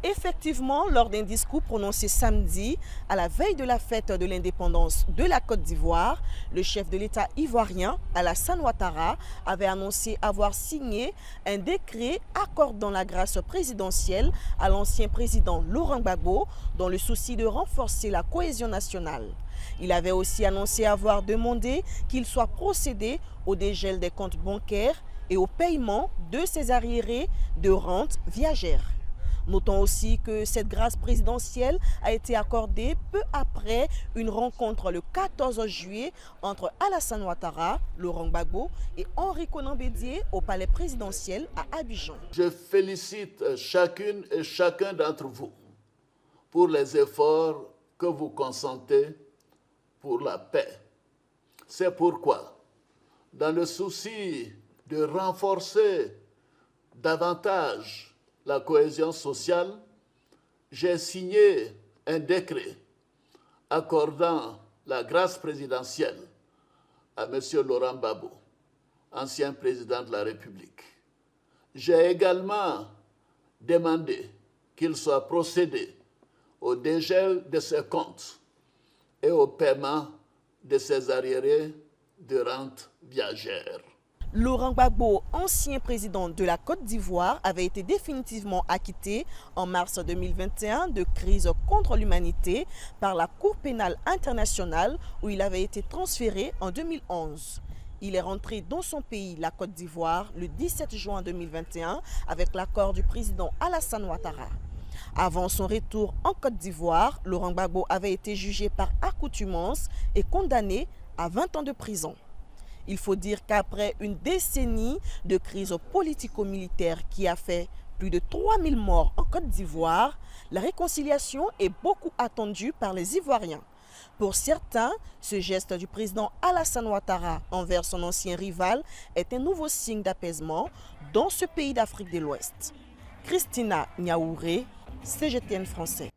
Effectivement, lors d'un discours prononcé samedi, à la veille de la fête de l'indépendance de la Côte d'Ivoire, le chef de l'État ivoirien, Alassane Ouattara, avait annoncé avoir signé un décret accordant la grâce présidentielle à l'ancien président Laurent Gbagbo dans le souci de renforcer la cohésion nationale. Il avait aussi annoncé avoir demandé qu'il soit procédé au dégel des comptes bancaires et au paiement de ses arriérés de rente viagère. Notons aussi que cette grâce présidentielle a été accordée peu après une rencontre le 14 juillet entre Alassane Ouattara, Laurent Gbagbo et Henri Konan Bédié au palais présidentiel à Abidjan. Je félicite chacune et chacun d'entre vous pour les efforts que vous consentez pour la paix. C'est pourquoi, dans le souci de renforcer davantage la cohésion sociale, j'ai signé un décret accordant la grâce présidentielle à M. Laurent Gbagbo, ancien président de la République. J'ai également demandé qu'il soit procédé au dégel de ses comptes et au paiement de ses arriérés de rente viagère. Laurent Gbagbo, ancien président de la Côte d'Ivoire, avait été définitivement acquitté en mars 2021 de crise contre l'humanité par la Cour pénale internationale où il avait été transféré en 2011. Il est rentré dans son pays, la Côte d'Ivoire, le 17 juin 2021 avec l'accord du président Alassane Ouattara. Avant son retour en Côte d'Ivoire, Laurent Gbagbo avait été jugé par accoutumance et condamné à 20 ans de prison. Il faut dire qu'après une décennie de crise politico-militaire qui a fait plus de 3000 morts en Côte d'Ivoire, la réconciliation est beaucoup attendue par les Ivoiriens. Pour certains, ce geste du président Alassane Ouattara envers son ancien rival est un nouveau signe d'apaisement dans ce pays d'Afrique de l'Ouest. Christina Niaouré, CGTN français.